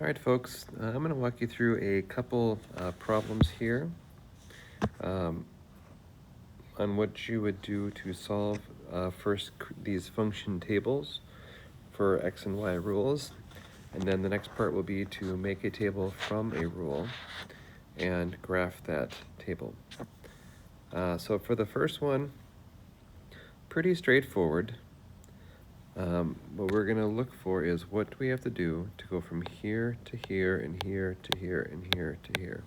All right, folks, I'm going to walk you through a couple problems here on what you would do to solve first these function tables for x and y rules. And then the next part will be to make a table from a rule and graph that table. So for the first one, pretty straightforward. What we're going to look for is what do we have to do to go from here to here and here to here and here to here.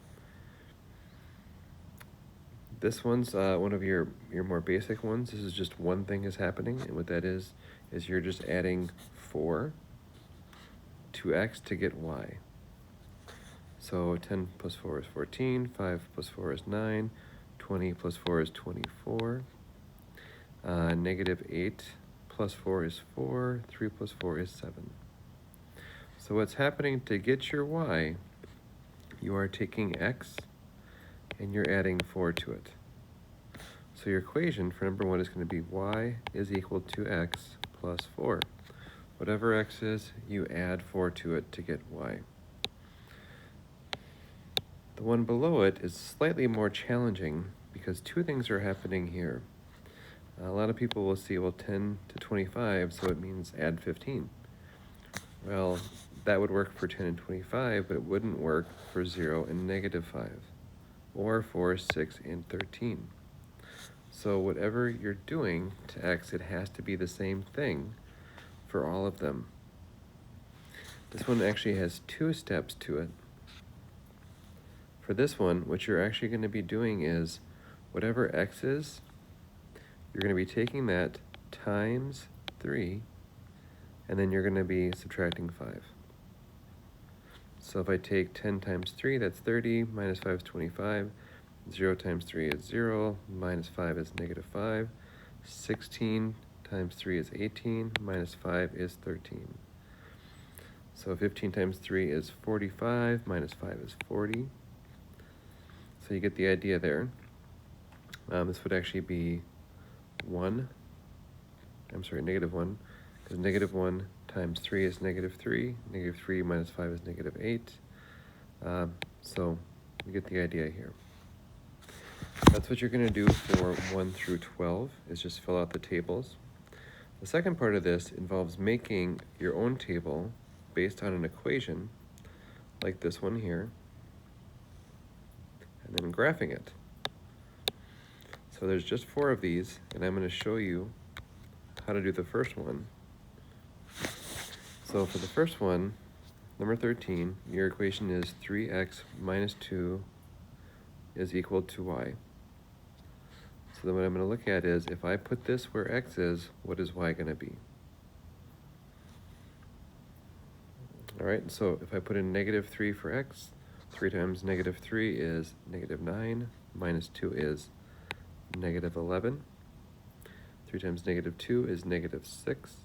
This one's one of your more basic ones. This is just one thing is happening, and what that is you're just adding 4 to x to get y. So 10 plus 4 is 14, 5 plus 4 is 9, 20 plus 4 is 24, negative 8 plus 4 is 4, 3 plus 4 is 7. So what's happening to get your y, you are taking x and you're adding 4 to it. So your equation for number 1 is going to be y is equal to x plus 4. Whatever x is, you add 4 to it to get y. The one below it is slightly more challenging because two things are happening here. A lot of people will see, well, 10 to 25, so it means add 15. Well, that would work for 10 and 25, but it wouldn't work for 0 and negative 5, or for 6 and 13. So whatever you're doing to x, it has to be the same thing for all of them. This one actually has 2 steps to it. For this one, what you're actually going to be doing is whatever x is, you're going to be taking that times 3, and then you're going to be subtracting 5. So if I take 10 times 3, that's 30, minus 5 is 25, 0 times 3 is 0, minus 5 is negative 5, 16 times 3 is 18, minus 5 is 13. So 15 times 3 is 45, minus 5 is 40. So you get the idea there. This would actually be negative 1, because negative 1 times 3 is negative 3, negative 3 minus 5 is negative 8. So you get the idea here. That's what you're going to do for 1 through 12, is just fill out the tables. The second part of this involves making your own table based on an equation, like this one here, and then graphing it. So there's just 4 of these, and I'm going to show you how to do the first one. So for the first one, number 13, your equation is 3x minus 2 is equal to y. So then what I'm going to look at is, if I put this where x is, what is y going to be? All right, so if I put in negative 3 for x, 3 times negative 3 is negative 9, minus 2 is negative 11. 3 times negative 2 is negative 6,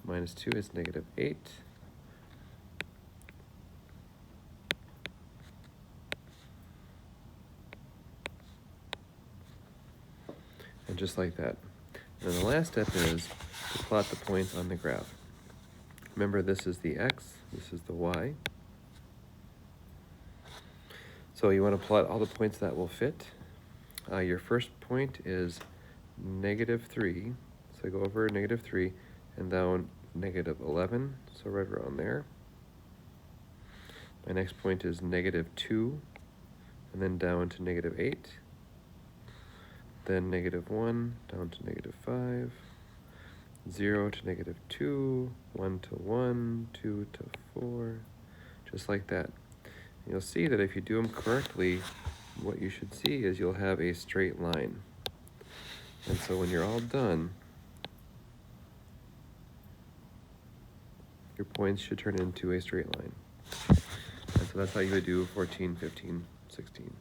minus 2 is negative 8. And just like that. And the last step is to plot the points on the graph. Remember, this is the x, this is the y. So you want to plot all the points that will fit. Your first point is negative 3, so I go over negative 3 and down negative 11, so right around there. My next point is negative 2, and then down to negative 8. Then negative 1, down to negative 5, 0 to negative 2, 1 to 1, 2 to 4, just like that. And you'll see that if you do them correctly, what you should see is you'll have a straight line. And so when you're all done, your points should turn into a straight line. And so that's how you would do 14, 15, 16.